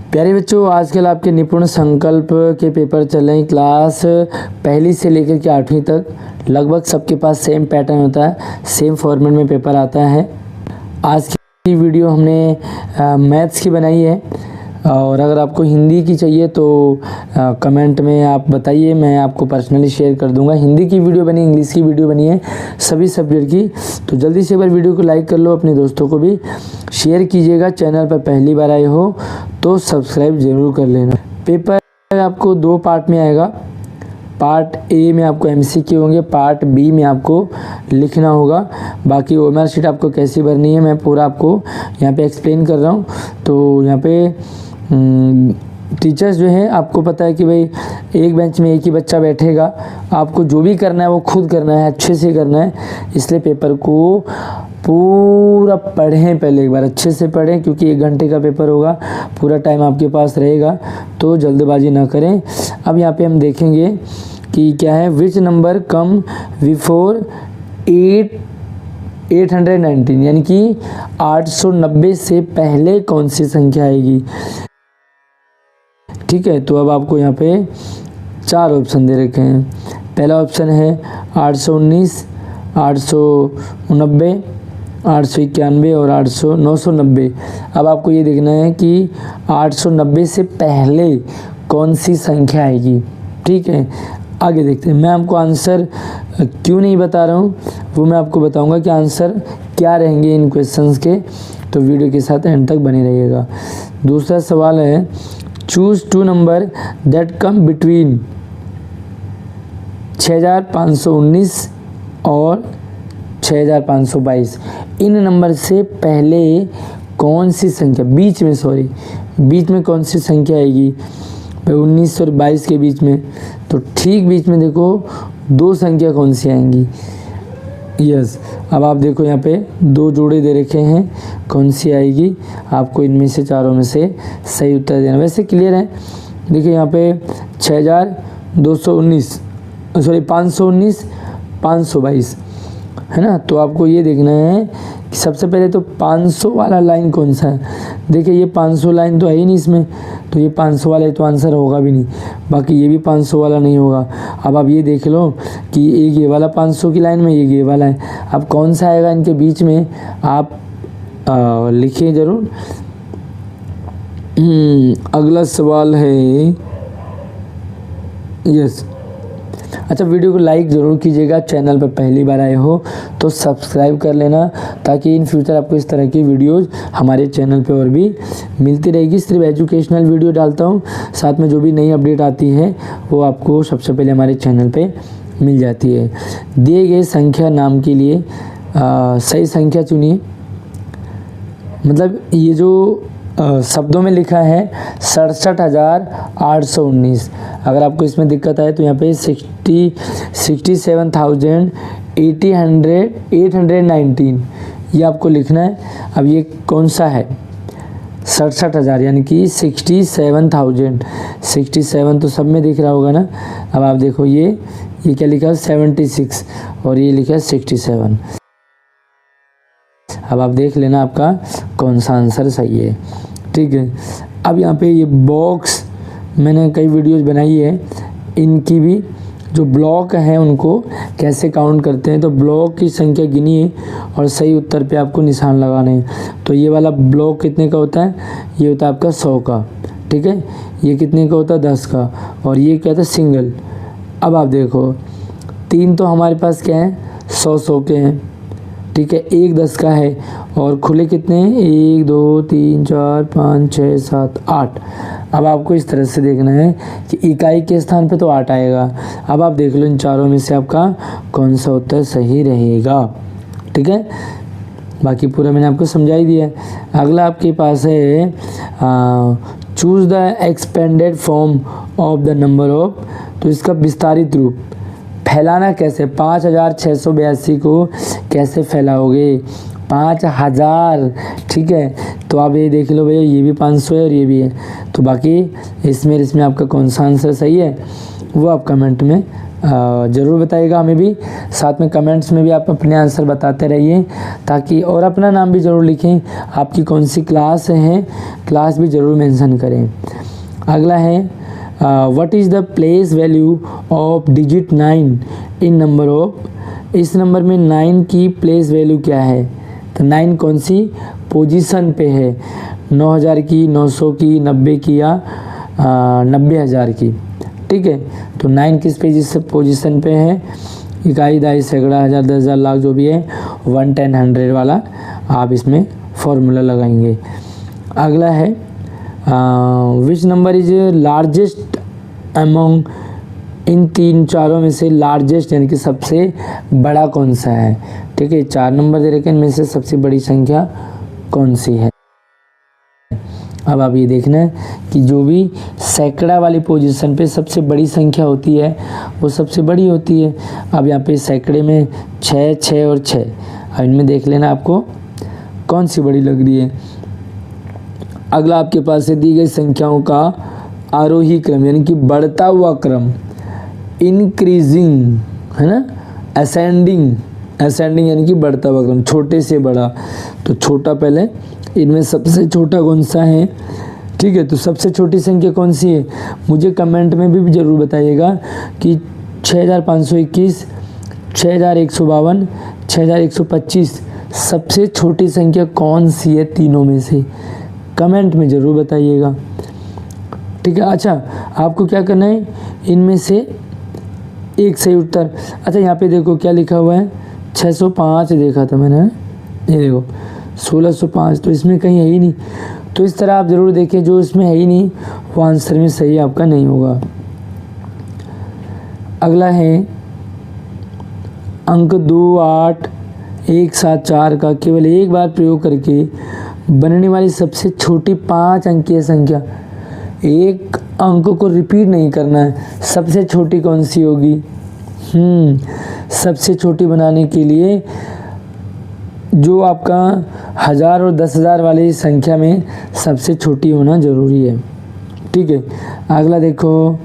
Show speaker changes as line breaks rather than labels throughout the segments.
प्यारे बच्चों, आजकल आपके निपुण संकल्प के पेपर चल रहे हैं। क्लास पहली से लेकर के 8वीं तक लगभग सबके पास सेम पैटर्न होता है, सेम फॉर्मेट में पेपर आता है। आज की वीडियो हमने मैथ्स की बनाई है और अगर आपको हिंदी की चाहिए तो कमेंट में आप बताइए, मैं आपको पर्सनली शेयर कर दूंगा। हिंदी की वीडियो बनी, इंग्लिश की वीडियो बनी है, सभी सब्जेक्ट की। तो जल्दी से एक बार वीडियो को लाइक कर लो, अपने दोस्तों को भी शेयर कीजिएगा। चैनल पर पहली बार आए हो तो सब्सक्राइब ज़रूर कर लेना। पेपर आपको 2 पार्ट में आएगा। पार्ट ए में आपको एमसीक्यू होंगे, पार्ट बी में आपको लिखना होगा। बाकी ओएमआर शीट आपको कैसी भरनी है मैं पूरा आपको यहाँ पे एक्सप्लेन कर रहा हूँ। तो यहाँ पे टीचर्स जो है, आपको पता है कि भाई एक बेंच में एक ही बच्चा बैठेगा, आपको जो भी करना है वो खुद करना है, अच्छे से करना है। इसलिए पेपर को पूरा पढ़ें, पहले एक बार अच्छे से पढ़ें, क्योंकि 1 घंटे का पेपर होगा, पूरा टाइम आपके पास रहेगा, तो जल्दबाजी ना करें। अब यहाँ पे हम देखेंगे कि क्या है, विच नंबर कम बिफोर 819, यानी कि 890 से पहले कौन सी संख्या आएगी। ठीक है, तो अब आपको यहाँ पे 4 ऑप्शन दे रखे हैं। पहला ऑप्शन है 819, 890, 891 और 990। अब आपको ये देखना है कि 890 से पहले कौन सी संख्या आएगी। ठीक है, आगे देखते हैं। मैं आपको आंसर क्यों नहीं बता रहा हूँ, वो मैं आपको बताऊँगा कि आंसर क्या रहेंगे इन क्वेश्चंस के। तो वीडियो के साथ एंड तक बने रहिएगा। दूसरा सवाल है, choose 2 number that come between 6519 और 6522। इन नंबर से पहले कौन सी संख्या, बीच में कौन सी संख्या आएगी। 19 और 22 के बीच में, तो ठीक बीच में देखो 2 संख्या कौन सी आएंगी। यस, अब आप देखो यहाँ पे 2 जोड़े दे रखे हैं, कौन सी आएगी। आपको इनमें से चारों में से सही उत्तर देना। वैसे क्लियर है, देखिए यहाँ पे 519, 522 है ना। तो आपको ये देखना है कि सबसे पहले तो 500 वाला लाइन कौन सा है। देखिए ये 500 लाइन तो है ही नहीं इसमें, तो ये 500 वाला तो आंसर होगा भी नहीं। बाकी ये भी 500 वाला नहीं होगा। अब आप ये देख लो कि एक ये वाला 500 की लाइन में, ये वाला है। अब कौन सा आएगा इनके बीच में, आप लिखिए ज़रूर। अगला सवाल है, यस, अच्छा, वीडियो को लाइक ज़रूर कीजिएगा। चैनल पर पहली बार आए हो तो सब्सक्राइब कर लेना, ताकि इन फ्यूचर आपको इस तरह की वीडियोज़ हमारे चैनल पे और भी मिलती रहेगी। सिर्फ एजुकेशनल वीडियो डालता हूँ, साथ में जो भी नई अपडेट आती है वो आपको सबसे पहले हमारे चैनल पे मिल जाती है। दिए गए संख्या नाम के लिए सही संख्या चुनिए। मतलब ये जो शब्दों में लिखा है 67,819। अगर आपको इसमें दिक्कत आए तो यहाँ पे 67,819 ये आपको लिखना है। अब ये कौन सा है, 67,000, यानी कि 67,000 तो सब में दिख रहा होगा ना। अब आप देखो ये क्या लिखा है, 76, और ये लिखा है 67। अब आप देख लेना आपका कौन सा आंसर सही है। ठीक है, अब यहाँ पे ये बॉक्स मैंने कई वीडियोज़ बनाई है, इनकी भी जो ब्लॉक हैं उनको कैसे काउंट करते हैं। तो ब्लॉक की संख्या गिनिए और सही उत्तर पे आपको निशान लगाने हैं। तो ये वाला ब्लॉक कितने का होता है, ये होता है आपका 100 का। ठीक है, ये कितने का होता है, 10 का, और ये क्या था, सिंगल। अब आप देखो 3 तो हमारे पास क्या है, 100 के हैं। ठीक है, एक 10 का है, और खुले कितने हैं, 1 2 3 4 5 6 7 8। अब आपको इस तरह से देखना है कि इकाई के स्थान पे तो 8 आएगा। अब आप देख लो इन चारों में से आपका कौन सा उत्तर सही रहेगा। ठीक है, बाकी पूरा मैंने आपको समझा ही दिया है। अगला आपके पास है choose the expanded form of the number of. तो इसका विस्तारित रूप फैलाना कैसे, 5,682 को कैसे फैलाओगे, 5,000। ठीक है, तो आप ये देख लो भैया, ये भी 500 है और ये भी है। तो बाकी इसमें आपका कौन सा आंसर सही है वो आप कमेंट में ज़रूर बताइएगा हमें भी, साथ में कमेंट्स में भी आप अपने आंसर बताते रहिए ताकि, और अपना नाम भी ज़रूर लिखें, आपकी कौन सी क्लास है, क्लास भी ज़रूर मेंशन करें। अगला है what is the place value of digit 9 in number of, इस नंबर में 9 की प्लेस वैल्यू क्या है, तो 9 कौन सी पोजीशन पे है, 9000 की, 900 की, 90 की या 90,000 की। ठीक है, तो 9 किस पोजीशन पे है, इकाई, दहाई, सैकड़ा, हज़ार, 10,000, लाख, जो भी है 1, 10, 100 वाला आप इसमें फॉर्मूला लगाएंगे। अगला है which number is largest among, इन तीन चारों में से लार्जेस्ट यानी कि सबसे बड़ा कौन सा है। ठीक है, 4 नंबर दे रखे हैं, इनमें से सबसे बड़ी संख्या कौन सी है। अब आप ये देखना है कि जो भी सैकड़ा वाली पोजीशन पे सबसे बड़ी संख्या होती है वो सबसे बड़ी होती है। अब यहाँ पे सैकड़े में 6, 6 और 6, अब इनमें देख लेना आपको कौन सी बड़ी लग रही है। अगला आपके पास से दी गई संख्याओं का आरोही क्रम यानी कि बढ़ता हुआ क्रम, इंक्रीजिंग है ना, असेंडिंग, असेंडिंग यानी कि बढ़ता हुआ क्रम, छोटे से बड़ा, तो छोटा पहले, इनमें सबसे छोटा कौन सा है। ठीक है, तो सबसे छोटी संख्या कौन सी है, मुझे कमेंट में भी ज़रूर बताइएगा कि 6521, 6152, 6125 सबसे छोटी संख्या कौन सी है तीनों में से, कमेंट में ज़रूर बताइएगा। ठीक है, अच्छा आपको क्या करना है, इनमें से एक सही उत्तर, अच्छा यहाँ पे देखो क्या लिखा हुआ है, 605 देखा था मैंने, ये देखो 1605, तो इसमें कहीं है ही नहीं, तो इस तरह आप ज़रूर देखें, जो इसमें है ही नहीं वो आंसर में सही आपका नहीं होगा। अगला है अंक 2, 8, 1, 7, 4 का केवल एक बार प्रयोग करके बनने वाली सबसे छोटी 5 अंकीय संख्या, एक अंक को रिपीट नहीं करना है, सबसे छोटी कौन सी होगी। सबसे छोटी बनाने के लिए जो आपका 1000 और 10,000 वाली संख्या में सबसे छोटी होना ज़रूरी है। ठीक है, अगला देखो,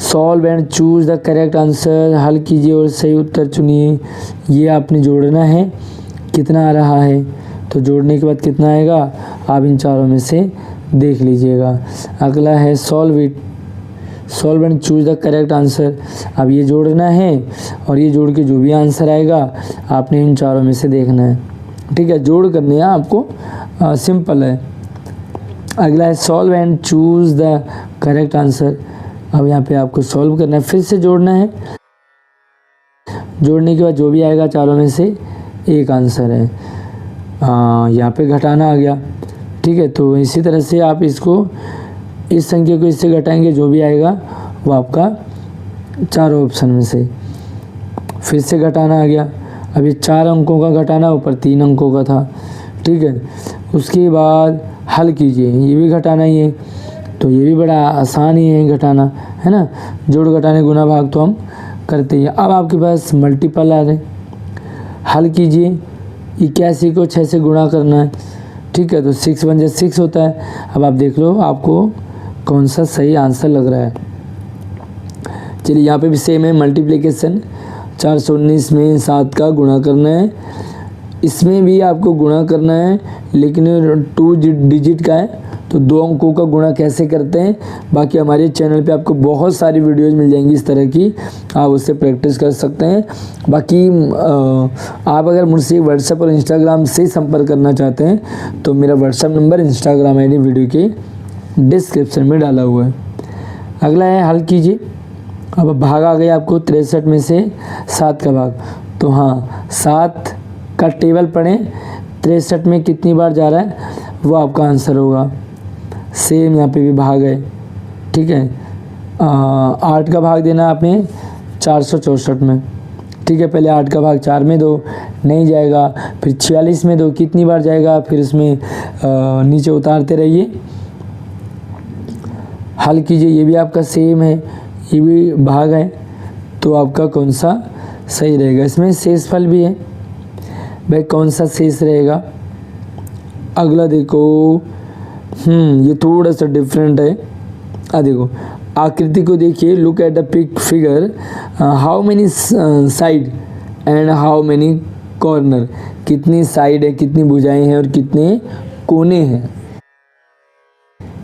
solve and choose the correct answer, हल कीजिए और सही उत्तर चुनिए। ये आपने जोड़ना है, कितना आ रहा है, तो जोड़ने के बाद कितना आएगा आप इन चारों में से देख लीजिएगा। अगला है solve it, solve and choose the correct answer, अब ये जोड़ना है और ये जोड़ के जो भी आंसर आएगा आपने इन चारों में से देखना है। ठीक है, जोड़ करने हैं आपको, सिंपल है। अगला है solve and choose the correct answer, अब यहाँ पे आपको सॉल्व करना है, फिर से जोड़ना है, जोड़ने के बाद जो भी आएगा चारों में से एक आंसर है। यहाँ पे घटाना आ गया। ठीक है, तो इसी तरह से आप इसको, इस संख्या को इससे घटाएंगे, जो भी आएगा वो आपका चारों ऑप्शन में से, फिर से घटाना आ गया। अब ये 4 अंकों का घटाना, ऊपर 3 अंकों का था। ठीक है, उसके बाद हल कीजिए, ये भी घटाना ही है, तो ये भी बड़ा आसान ही है घटाना, है ना, जोड़ घटाने गुना भाग तो हम करते हैं। अब आपके पास मल्टीपल आ रहे, हल कीजिए, 81 को 6 से गुणा करना है। ठीक है, तो 6 बन जाए 6 होता है। अब आप देख लो आपको कौन सा सही आंसर लग रहा है। चलिए यहाँ पे भी सेम है, मल्टीप्लिकेशन, 419 में 7 का गुणा करना है, इसमें भी आपको गुणा करना है, लेकिन 2 डिजिट का है, तो 2 अंकों का गुणा कैसे करते हैं, बाकी हमारे चैनल पे आपको बहुत सारी वीडियोस मिल जाएंगी इस तरह की, आप उससे प्रैक्टिस कर सकते हैं। बाकी आप अगर मुझसे व्हाट्सएप और इंस्टाग्राम से संपर्क करना चाहते हैं तो मेरा WhatsApp number, Instagram ID video के डिस्क्रिप्शन में डाला हुआ है। अगला है हल कीजिए, अब भाग आ गया आपको 63 में से 7 का भाग, तो हाँ 7 का टेबल पढ़ें, 63 में कितनी बार जा रहा है वो आपका आंसर होगा। सेम यहाँ पे भी भाग है। ठीक है, 8 का भाग देना आपने 464 में। ठीक है, पहले 8 का भाग 4 में दो, नहीं जाएगा, फिर 46 में दो, कितनी बार जाएगा, फिर इसमें नीचे उतारते रहिए, हल कीजिए। ये भी आपका सेम है, ये भी भाग है, तो आपका कौन सा सही रहेगा। इसमें शेषफल भी है, भाई कौन सा शेष रहेगा। अगला देखो, ये थोड़ा सा डिफरेंट है, देखो आकृति को देखिए, look at the pic figure, how many side and how many corner, कितनी साइड है, कितनी भुजाएं हैं और कितने कोने हैं,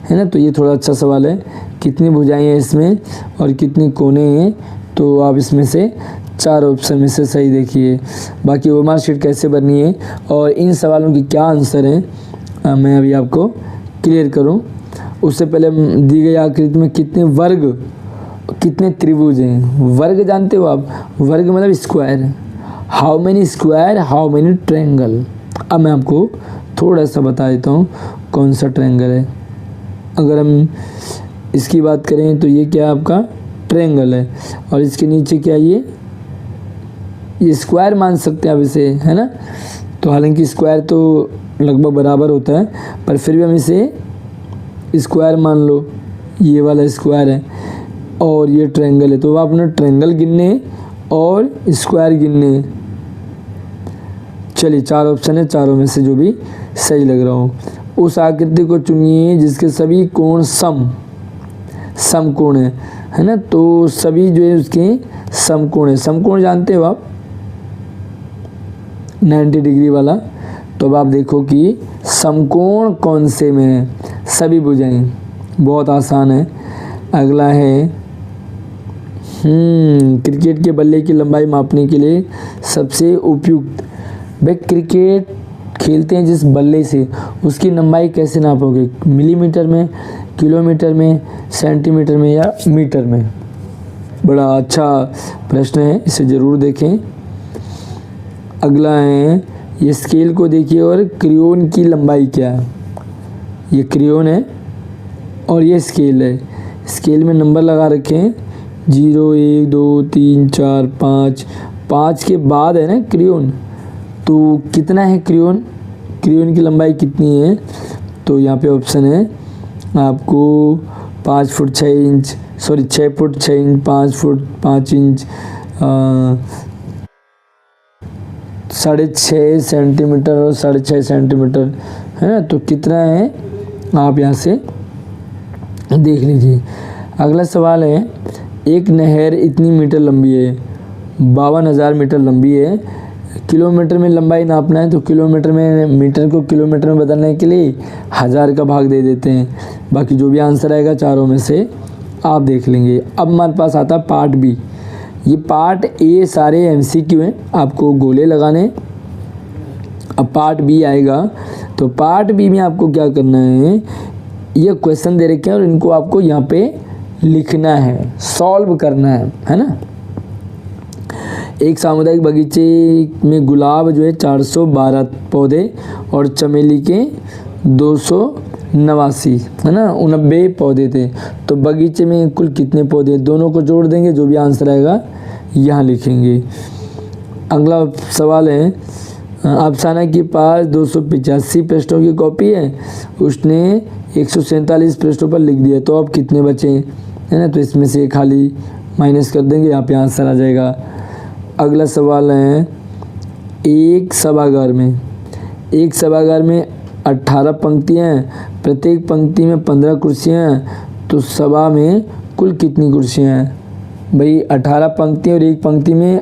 है ना। तो ये थोड़ा अच्छा सवाल है, कितनी भुजाएं हैं इसमें और कितनी कोने हैं। तो आप इसमें से 4 ऑप्शन में से सही देखिए। बाकी ओएमआर शीट कैसे बननी है और इन सवालों की क्या आंसर है मैं अभी आपको क्लियर करूं। उससे पहले दी गई आकृति में कितने वर्ग, कितने त्रिभुज हैं। वर्ग जानते हो आप, वर्ग मतलब square. How many square, how many triangle. अब मैं आपको थोड़ा सा बता देता हूँ कौन सा ट्रायंगल है। अगर हम इसकी बात करें तो ये क्या है आपका ट्रायंगल है, और इसके नीचे क्या ये स्क्वायर मान सकते हैं आप इसे, है ना। तो हालांकि स्क्वायर तो लगभग बराबर होता है, पर फिर भी हम इसे स्क्वायर मान लो, ये वाला स्क्वायर है और ये ट्रायंगल है। तो आपने ट्रायंगल गिनने और स्क्वायर गिनने। चलिए 4 ऑप्शन है, चारों में से जो भी सही लग रहा हो। उस आकृति को चुनिए जिसके सभी कोण समकोण है ना। तो सभी जो है उसके समकोण है। समकोण जानते हो आप, 90 डिग्री वाला। तो अब आप देखो कि समकोण कौन से में है, सभी भुजाएं। बहुत आसान है। अगला है क्रिकेट के बल्ले की लंबाई मापने के लिए सबसे उपयुक्त। भाई क्रिकेट खेलते हैं जिस बल्ले से, उसकी लंबाई कैसे नापोगे, मिलीमीटर में, किलोमीटर में, सेंटीमीटर में या मीटर में। बड़ा अच्छा प्रश्न है, इसे ज़रूर देखें। अगला है ये स्केल को देखिए और क्रेयॉन की लंबाई क्या है। ये क्रेयॉन है और ये स्केल है। स्केल में नंबर लगा रखे हैं 0 1 2 3 4 5। 5 के बाद है ना क्रेयॉन। तो कितना है क्रेयॉन, क्रेयॉन की लंबाई कितनी है। तो यहाँ पे ऑप्शन है आपको 5 foot 6 inch, sorry 6 foot 6 inch, 5 foot 5 inch, 6.5 centimetre और 6.5 सेंटीमीटर, है ना। तो कितना है आप यहाँ से देख लीजिए। अगला सवाल है एक नहर इतनी मीटर लंबी है, 52,000 मीटर लंबी है। किलोमीटर में लंबाई नापना है तो किलोमीटर में, मीटर को किलोमीटर में बदलने के लिए 1000 का भाग दे देते हैं। बाकी जो भी आंसर आएगा चारों में से आप देख लेंगे। अब हमारे पास आता है पार्ट बी। ये पार्ट ए सारे MCQ हैं, आपको गोले लगाने। अब पार्ट बी आएगा तो पार्ट बी में आपको क्या करना है, ये क्वेश्चन दे रखे हैं और इनको आपको यहाँ पे लिखना है, सॉल्व करना है ना। एक सामुदायिक बगीचे में गुलाब जो है 412 पौधे और चमेली के 289, है ना, 89 पौधे थे। तो बगीचे में कुल कितने पौधे, दोनों को जोड़ देंगे, जो भी आंसर आएगा यहाँ लिखेंगे। अगला सवाल है अफसाना के पास 285 पृष्ठों की कॉपी है, उसने 147 पृष्ठों पर लिख दिया, तो अब कितने बचे, है ना। तो इसमें से खाली माइनस कर देंगे, यहाँ पे आंसर आ जाएगा। अगला सवाल है एक सभागार में 18 पंक्तियाँ हैं, प्रत्येक पंक्ति में 15 कुर्सियाँ हैं, तो सभा में कुल कितनी कुर्सियाँ हैं। भाई 18 पंक्तियाँ और एक पंक्ति में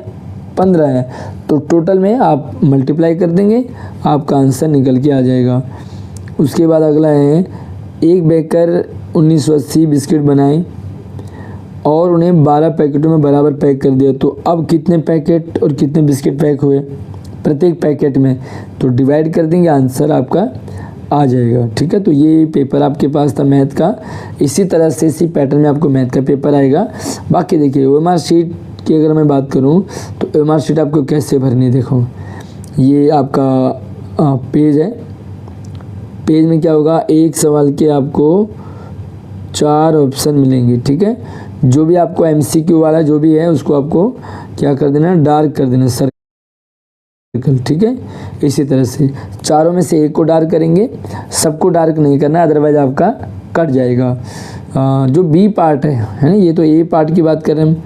15 है, तो टोटल में आप मल्टीप्लाई कर देंगे, आपका आंसर निकल के आ जाएगा। उसके बाद अगला है एक बेकर 1980 बिस्किट बनाए और उन्हें 12 पैकेटों में बराबर पैक कर दिया, तो अब कितने पैकेट और कितने बिस्किट पैक हुए प्रत्येक पैकेट में, तो डिवाइड कर देंगे, आंसर आपका आ जाएगा। ठीक है, तो ये पेपर आपके पास था मैथ का। इसी तरह से इसी पैटर्न में आपको मैथ का पेपर आएगा। बाकी देखिए ओएमआर शीट की अगर मैं बात करूं तो ओएमआर शीट आपको कैसे भरनी है। देखो ये आपका पेज है, पेज में क्या होगा, एक सवाल के आपको 4 ऑप्शन मिलेंगे। ठीक है, जो भी आपको MCQ वाला जो भी है उसको आपको क्या कर देना, डार्क कर देना सर्कल। ठीक है, इसी तरह से चारों में से एक को डार्क करेंगे, सबको डार्क नहीं करना, अदरवाइज आपका कट जाएगा। जो बी पार्ट है ना, ये तो ए पार्ट की बात कर रहे हैं हम।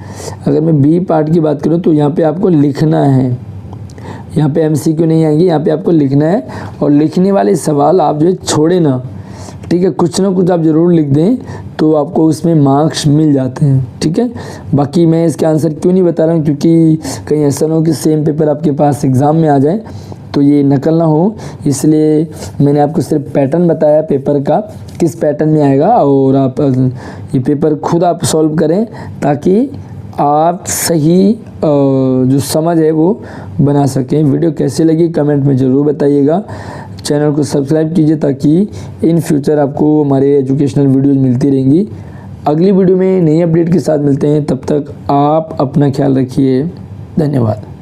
अगर मैं बी पार्ट की बात करूँ तो यहाँ पे आपको लिखना है, यहाँ पे MCQ नहीं आएंगे, यहाँ पे आपको लिखना है। और लिखने वाले सवाल आप जो है छोड़े ना, ठीक है, कुछ ना कुछ आप ज़रूर लिख दें तो आपको उसमें मार्क्स मिल जाते हैं। ठीक है, बाकी मैं इसके आंसर क्यों नहीं बता रहा हूँ, क्योंकि कहीं ऐसा ना हो कि सेम पेपर आपके पास एग्ज़ाम में आ जाए तो ये नकल ना हो, इसलिए मैंने आपको सिर्फ पैटर्न बताया पेपर का, किस पैटर्न में आएगा, और आप ये पेपर खुद आप सॉल्व करें ताकि आप सही जो समझ है वो बना सकें। वीडियो कैसी लगी कमेंट में ज़रूर बताइएगा। चैनल को सब्सक्राइब कीजिए ताकि इन फ्यूचर आपको हमारे एजुकेशनल वीडियोज़ मिलती रहेंगी। अगली वीडियो में नई अपडेट के साथ मिलते हैं, तब तक आप अपना ख्याल रखिए। धन्यवाद।